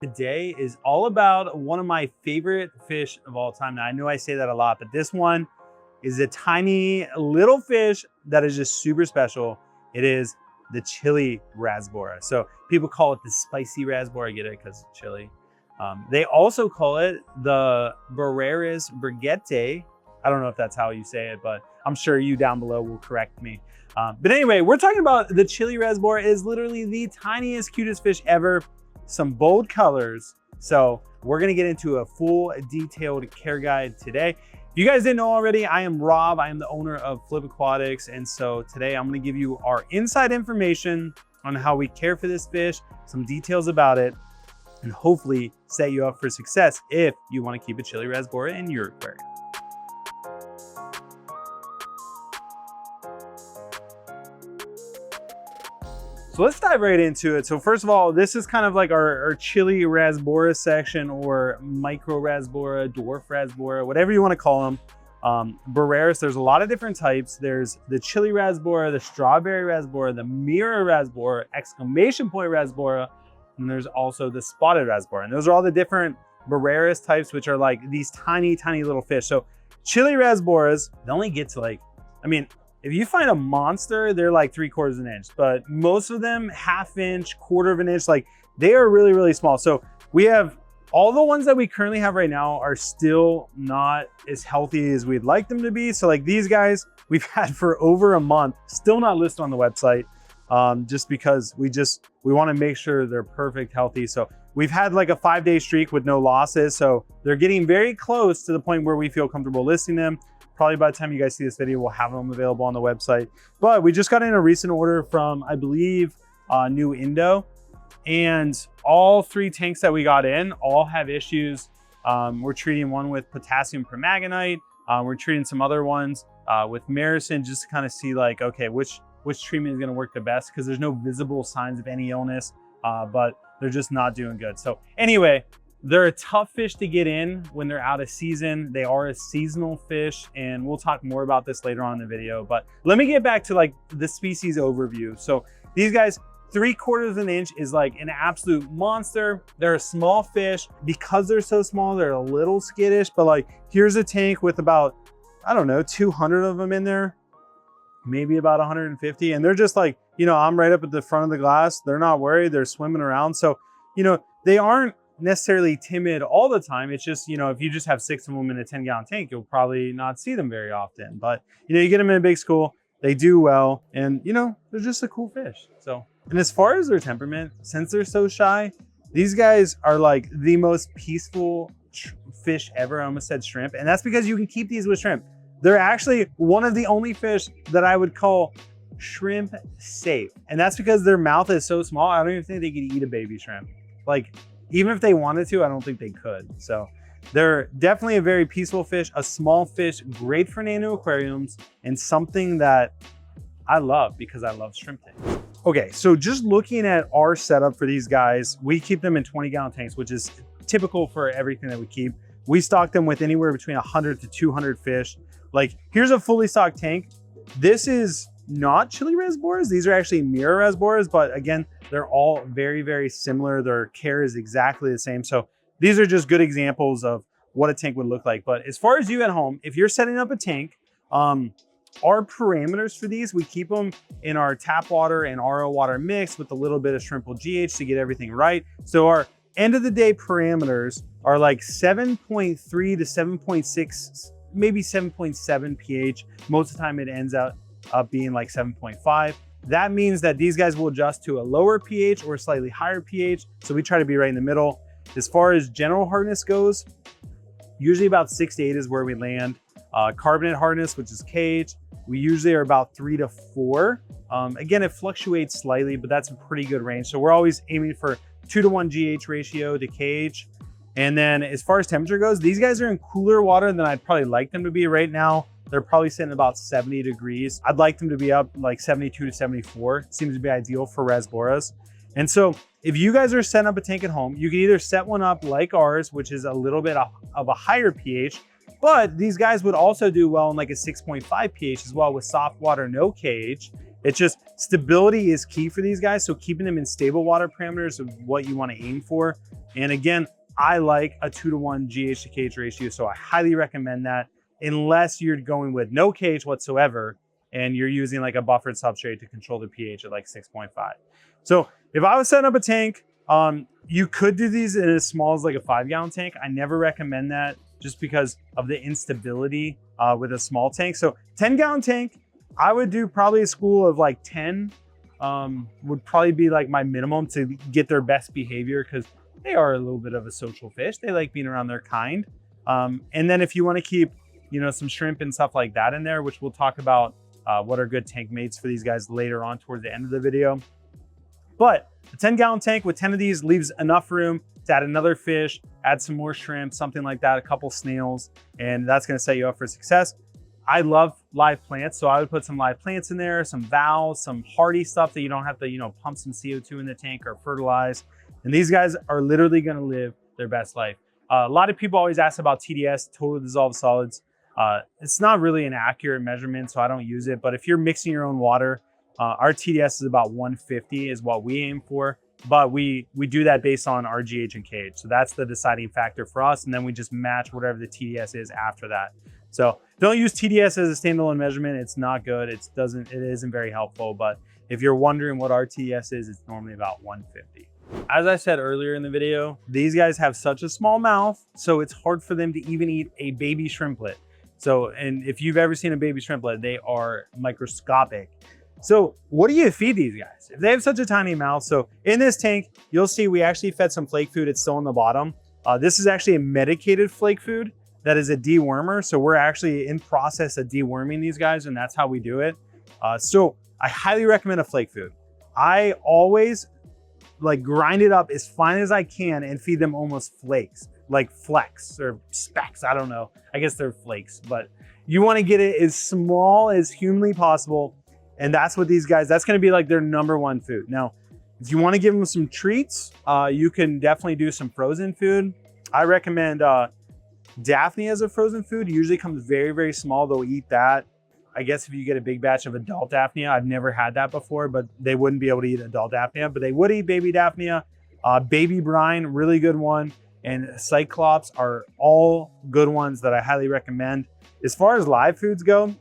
Today is all about one of my favorite fish of all time. Now, I know I say that a lot, but this one is a tiny little fish that is just super special. It is the chili rasbora. So people call it the spicy rasbora. I get it because it's chili. They also call it the Barreras brigette. I don't know if that's how you say it, but I'm sure you down below will correct me. But anyway, we're talking about the chili rasbora. It is literally the tiniest, cutest fish ever. Some bold colors. So we're gonna get into a full detailed care guide today. If you guys didn't know already, I am Rob. I am the owner of Flipaquatics. And so today I'm gonna give you our inside information on how we care for this fish, some details about it, and hopefully set you up for success if you wanna keep a chili rasbora in your aquarium. So let's dive right into it. So first of all, this is kind of like our chili rasbora section, or micro rasbora, dwarf rasbora, whatever you want to call them. Barreras, there's a lot of different types. There's the chili rasbora, the strawberry rasbora, the mirror rasbora, exclamation point rasbora, and there's also the spotted rasbora. And those are all the different Barreras types, which are like these tiny, tiny little fish. So chili rasboras, they only get to like, if you find a monster, they're like 3/4 of an inch, but most of them 1/2 inch, 1/4 of an inch, like they are really, really small. So we have all the ones that we currently have right now are still not as healthy as we'd like them to be. So like these guys we've had for over a month, still not listed on the website, just because we want to make sure they're perfect healthy. So we've had like a 5-day streak with no losses. So they're getting very close to the point where we feel comfortable listing them. Probably by the time you guys see this video, we'll have them available on the website. But we just got in a recent order from, I believe, New Indo. And all 3 tanks that we got in all have issues. We're treating one with potassium permanganate. We're treating some other ones with Maricin, just to kind of see like, okay, which treatment is gonna work the best, because there's no visible signs of any illness, but they're just not doing good. So anyway, they're a tough fish to get in when they're out of season. They are a seasonal fish, and we'll talk more about this later on in the video. But let me get back to like the species overview. So these guys, 3/4 of an inch is like an absolute monster. They're a small fish. Because they're so small, they're a little skittish, but like here's a tank with about, I don't know, 200 of them in there, maybe about 150. And they're just like, I'm right up at the front of the glass. They're not worried. They're swimming around. So, they aren't necessarily timid all the time. It's just, if you just have 6 of them in a 10-gallon tank, you'll probably not see them very often. But, you get them in a big school, they do well, and, they're just a cool fish. So, and as far as their temperament, since they're so shy, these guys are like the most peaceful fish ever. I almost said shrimp. And that's because you can keep these with shrimp. They're actually one of the only fish that I would call shrimp safe. And that's because their mouth is so small. I don't even think they could eat a baby shrimp. Like, even if they wanted to, I don't think they could. So they're definitely a very peaceful fish, a small fish, great for nano aquariums, and something that I love because I love shrimp tanks. Okay, so just looking at our setup for these guys, we keep them in 20-gallon tanks, which is typical for everything that we keep. We stock them with anywhere between 100 to 200 fish. Like, here's a fully stocked tank. This is not chili rasboras. These are actually mirror rasboras, but again, they're all very, very similar. Their care is exactly the same. So these are just good examples of what a tank would look like. But as far as you at home, if you're setting up a tank, our parameters for these, we keep them in our tap water and RO water mix with a little bit of shrimpable GH to get everything right. So our end of the day parameters are like 7.3 to 7.6, maybe 7.7 pH. Most of the time it ends up being like 7.5. That means that these guys will adjust to a lower pH or a slightly higher pH. So we try to be right in the middle. As far as general hardness goes, usually about 6 to 8 is where we land. Carbonate hardness, which is KH, we usually are about 3 to 4. Again, it fluctuates slightly, but that's a pretty good range. So we're always aiming for 2-to-1 GH ratio to KH. And then as far as temperature goes, these guys are in cooler water than I'd probably like them to be right now. They're probably sitting about 70 degrees. I'd like them to be up like 72 to 74. Seems to be ideal for rasboras. And so if you guys are setting up a tank at home, you can either set one up like ours, which is a little bit of a higher pH, but these guys would also do well in like a 6.5 pH as well with soft water, no KH. It's just stability is key for these guys. So keeping them in stable water parameters of what you want to aim for. And again, I like a 2-to-1 GH to KH ratio. So I highly recommend that unless you're going with no KH whatsoever and you're using like a buffered substrate to control the pH at like 6.5. So if I was setting up a tank, you could do these in as small as like a 5-gallon tank. I never recommend that just because of the instability with a small tank. So 10-gallon tank, I would do probably a school of like 10 would probably be like my minimum to get their best behavior, because they are a little bit of a social fish. They like being around their kind. And then if you want to keep, you know, some shrimp and stuff like that in there, which we'll talk about what are good tank mates for these guys later on towards the end of the video. But a 10-gallon tank with 10 of these leaves enough room to add another fish, add some more shrimp, something like that, a couple snails, and that's going to set you up for success. I love live plants, so I would put some live plants in there, some valves, some hardy stuff that you don't have to, you know, pump some CO2 in the tank or fertilize. And these guys are literally going to live their best life. A lot of people always ask about TDS, total dissolved solids. It's not really an accurate measurement, so I don't use it. But if you're mixing your own water, our TDS is about 150 is what we aim for. But we do that based on our GH and KH. So that's the deciding factor for us. And then we just match whatever the TDS is after that. So don't use TDS as a standalone measurement. It's not good. It isn't very helpful. But if you're wondering what our TDS is, it's normally about 150. As I said earlier in the video, these guys have such a small mouth, so it's hard for them to even eat a baby shrimplet. So, and if you've ever seen a baby shrimplet, they are microscopic. So what do you feed these guys? If they have such a tiny mouth, so in this tank, you'll see we actually fed some flake food. It's still on the bottom. This is actually a medicated flake food that is a dewormer. So we're actually in process of deworming these guys, and that's how we do it. So I highly recommend a flake food. I always like grind it up as fine as I can and feed them almost flakes, like flecks or specks. I don't know. I guess they're flakes, but you want to get it as small as humanly possible. And that's what these guys, that's going to be like their #1 food. Now, if you want to give them some treats, you can definitely do some frozen food. I recommend Daphne as a frozen food. It usually comes very, very small. They'll eat that. I guess if you get a big batch of adult Daphnia, I've never had that before, but they wouldn't be able to eat adult Daphnia, but they would eat baby Daphnia. Baby brine, really good one. And Cyclops are all good ones that I highly recommend. As far as live foods go,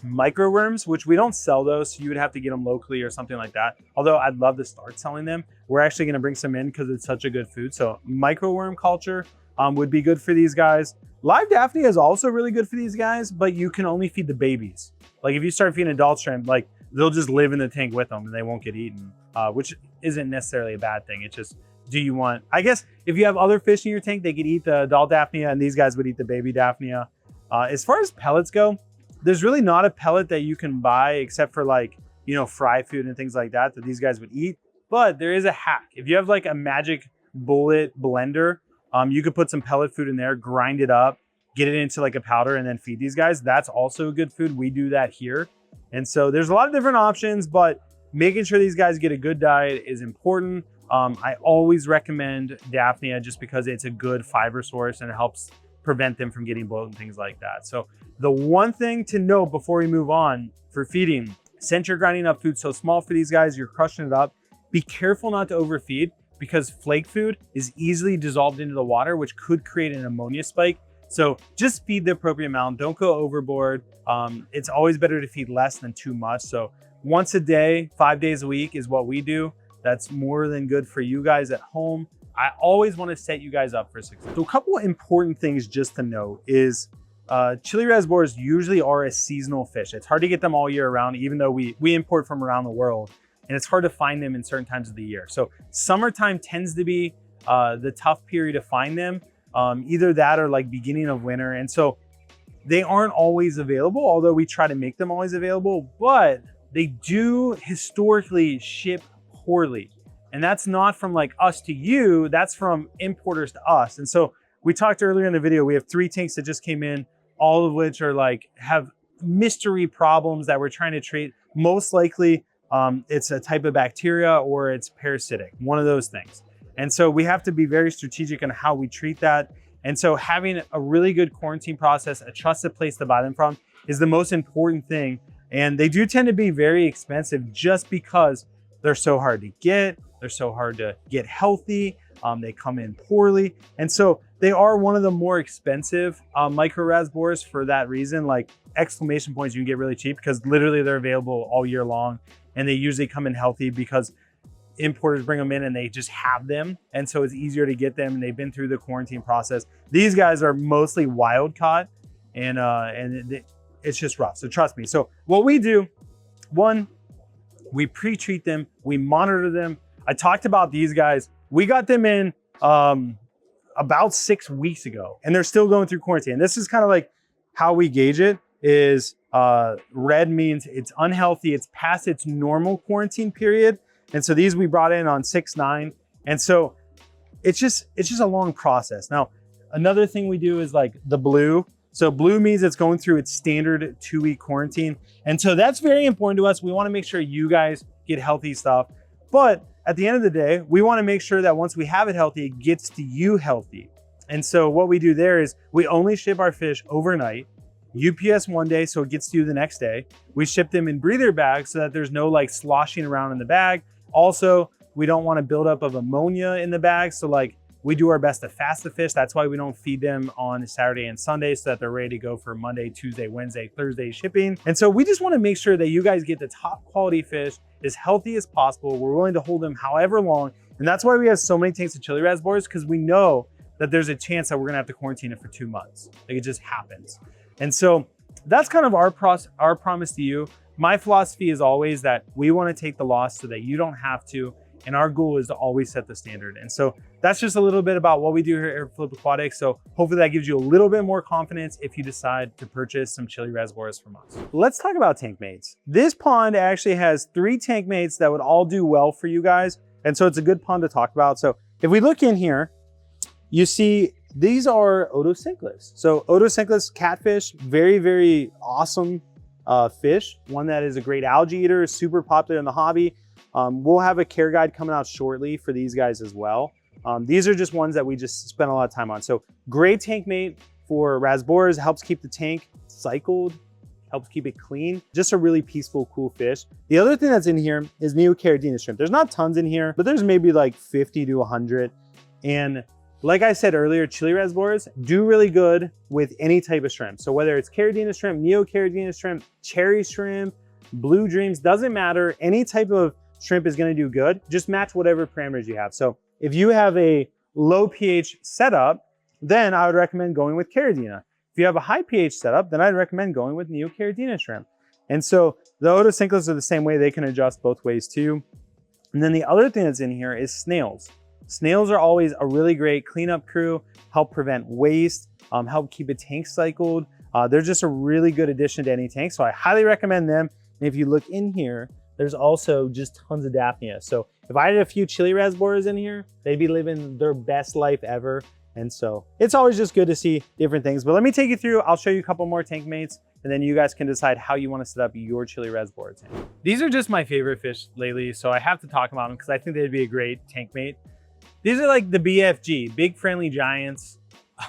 microworms, which we don't sell those, so you would have to get them locally or something like that. Although I'd love to start selling them. We're actually going to bring some in because it's such a good food. So microworm culture would be good for these guys. Live Daphnia is also really good for these guys, but you can only feed the babies. Like if you start feeding adult shrimp, like they'll just live in the tank with them and they won't get eaten, which isn't necessarily a bad thing. It's just, do you want, I guess if you have other fish in your tank, they could eat the adult Daphnia and these guys would eat the baby Daphnia. As far as pellets go, there's really not a pellet that you can buy except for like, you know, fry food and things like that these guys would eat. But there is a hack. If you have like a magic bullet blender, you could put some pellet food in there, grind it up, get it into like a powder and then feed these guys. That's also a good food. We do that here. And so there's a lot of different options, but making sure these guys get a good diet is important. I always recommend Daphnia just because it's a good fiber source and it helps prevent them from getting bloat and things like that. So the one thing to note before we move on for feeding, since you're grinding up food so small for these guys, you're crushing it up, be careful not to overfeed because flake food is easily dissolved into the water, which could create an ammonia spike. So just feed the appropriate amount. Don't go overboard. It's always better to feed less than too much. So once a day, 5 days a week is what we do. That's more than good for you guys at home. I always want to set you guys up for success. So a couple of important things just to note is Chili Rasboras usually are a seasonal fish. It's hard to get them all year round, even though we import from around the world. And it's hard to find them in certain times of the year. So summertime tends to be the tough period to find them. Either that or like beginning of winter. And so they aren't always available, although we try to make them always available, but they do historically ship poorly. And that's not from like us to you, that's from importers to us. And so we talked earlier in the video, we have 3 tanks that just came in, all of which are like, have mystery problems that we're trying to treat. Most likely it's a type of bacteria or it's parasitic, one of those things. And so we have to be very strategic on how we treat that. And so having a really good quarantine process, a trusted place to buy them from is the most important thing. And they do tend to be very expensive just because they're so hard to get. They're so hard to get healthy. They come in poorly. And so they are one of the more expensive micro Rasboras for that reason. Like exclamation points you can get really cheap because literally they're available all year long. And they usually come in healthy because importers bring them in and they just have them. And so it's easier to get them and they've been through the quarantine process. These guys are mostly wild caught and it's just rough. So trust me. So what we do, one, we pre-treat them, we monitor them. I talked about these guys. We got them in about 6 weeks ago and they're still going through quarantine. This is kind of like how we gauge it is red means it's unhealthy. It's past its normal quarantine period. And so these we brought in on 6/9. And so it's just a long process. Now, another thing we do is like the blue. So blue means it's going through its standard 2-week quarantine. And so that's very important to us. We want to make sure you guys get healthy stuff. But at the end of the day, we want to make sure that once we have it healthy, it gets to you healthy. And so what we do there is we only ship our fish overnight, UPS one day, so it gets to you the next day. We ship them in breather bags so that there's no like sloshing around in the bag. Also, we don't want to build up of ammonia in the bag. So like we do our best to fast the fish. That's why we don't feed them on Saturday and Sunday so that they're ready to go for Monday, Tuesday, Wednesday, Thursday shipping. And so we just want to make sure that you guys get the top quality fish as healthy as possible. We're willing to hold them however long. And that's why we have so many tanks of chili Rasboras, because we know that there's a chance that we're going to have to quarantine it for 2 months. Like it just happens. And so that's kind of our promise to you. My philosophy is always that we want to take the loss so that you don't have to. And our goal is to always set the standard. And so that's just a little bit about what we do here at flipaquatics. So hopefully that gives you a little bit more confidence if you decide to purchase some chili Rasboras from us. Let's talk about Tankmates. This pond actually has 3 Tankmates that would all do well for you guys. And so it's a good pond to talk about. So if we look in here, you see these are Otocinclus. So Otocinclus catfish, very, very awesome fish. One that is a great algae eater, super popular in the hobby. We'll have a care guide coming out shortly for these guys as well. These are just ones that we just spent a lot of time on. So great tank mate for Rasboras, helps keep the tank cycled, helps keep it clean. Just a really peaceful, cool fish. The other thing that's in here is Neocaridina shrimp. There's not tons in here, but there's maybe like 50 to 100. And like I said earlier, chili Rasboras do really good with any type of shrimp. So whether it's Caridina shrimp, Neocaridina shrimp, cherry shrimp, blue dreams, doesn't matter. Any type of shrimp is gonna do good. Just match whatever parameters you have. So if you have a low pH setup, then I would recommend going with Caridina. If you have a high pH setup, then I'd recommend going with Neocaridina shrimp. And so the Otocinclus are the same way. They can adjust both ways too. And then the other thing that's in here is snails. Snails are always a really great cleanup crew, help prevent waste, help keep a tank cycled. They're just a really good addition to any tank. So I highly recommend them. And if you look in here, there's also just tons of Daphnia. So if I had a few chili Rasboras in here, they'd be living their best life ever. And so it's always just good to see different things. But let me take you through, I'll show you a couple more tank mates, and then you guys can decide how you want to set up your chili Rasbora tank. These are just my favorite fish lately, so I have to talk about them because I think they'd be a great tank mate. These are like the BFG, big friendly giants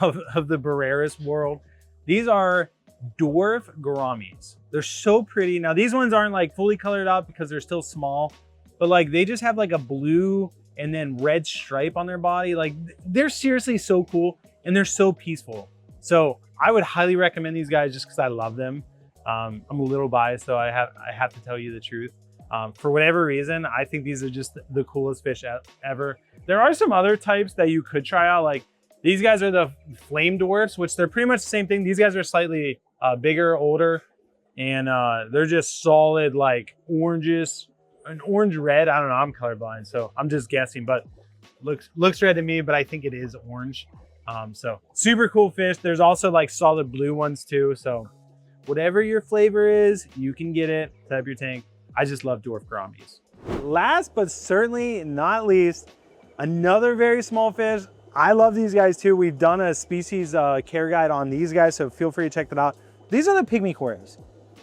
of the Barreras world. These are dwarf gouramis. They're so pretty. Now these ones aren't like fully colored up because they're still small, but like they just have like a blue and then red stripe on their body. Like they're seriously so cool and they're so peaceful. So I would highly recommend these guys just because I love them. I'm a little biased, so I have to tell you the truth. For whatever reason, I think these are just the coolest fish ever. There are some other types that you could try out. Like these guys are the flame dwarfs, which they're pretty much the same thing. These guys are slightly bigger, older, and they're just solid like oranges, an orange red. I don't know, I'm colorblind, so I'm just guessing, but looks red to me, but I think it is orange. So super cool fish. There's also like solid blue ones too. So whatever your flavor is, you can get it, set up your tank. I just love dwarf gouramis. Last but certainly not least, another very small fish. I love these guys too. We've done a species care guide on these guys, so feel free to check that out. These are the pygmy cories.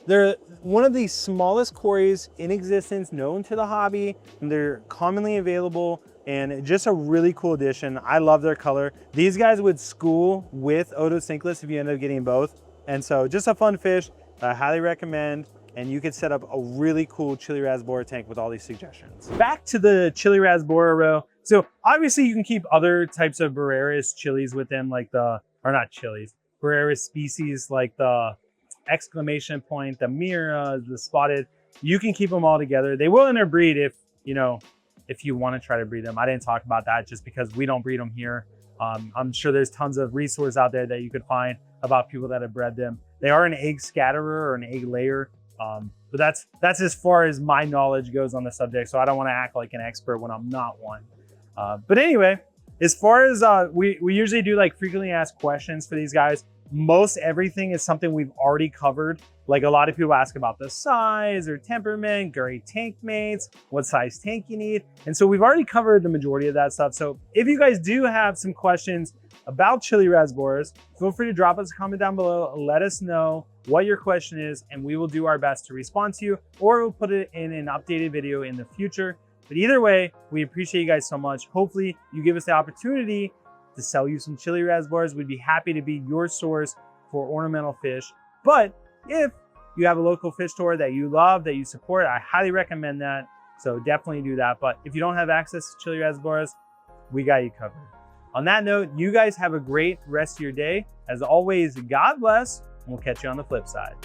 They're one of the smallest cories in existence known to the hobby, and they're commonly available and just a really cool addition. I love their color. These guys would school with Otocinclus if you end up getting both. And so just a fun fish that I highly recommend. and you can set up a really cool chili Rasbora tank with all these suggestions. Back to the chili Rasbora row. So obviously you can keep other types of Barreras chilies within, like or not chilies, Barreras species, like the exclamation point, the Mira, the spotted. You can keep them all together. They will interbreed if you want to try to breed them. I didn't talk about that just because we don't breed them here. I'm sure there's tons of resources out there that you could find about people that have bred them. They are an egg scatterer or an egg layer, but that's as far as my knowledge goes on the subject. So I don't want to act like an expert when I'm not one. But anyway, as far as we usually do like frequently asked questions for these guys. Most everything is something we've already covered. Like a lot of people ask about the size or temperament, great tank mates, what size tank you need. And so we've already covered the majority of that stuff. So if you guys do have some questions about chili Rasboras, feel free to drop us a comment down below. Let us know what your question is and we will do our best to respond to you, or we'll put it in an updated video in the future. But either way, we appreciate you guys so much. Hopefully you give us the opportunity to sell you some chili Rasboras. We'd be happy to be your source for ornamental fish. But if you have a local fish store that you love, that you support, I highly recommend that. So definitely do that. But if you don't have access to chili Rasboras, we got you covered. On that note, you guys have a great rest of your day. As always, God bless, and we'll catch you on the flip side.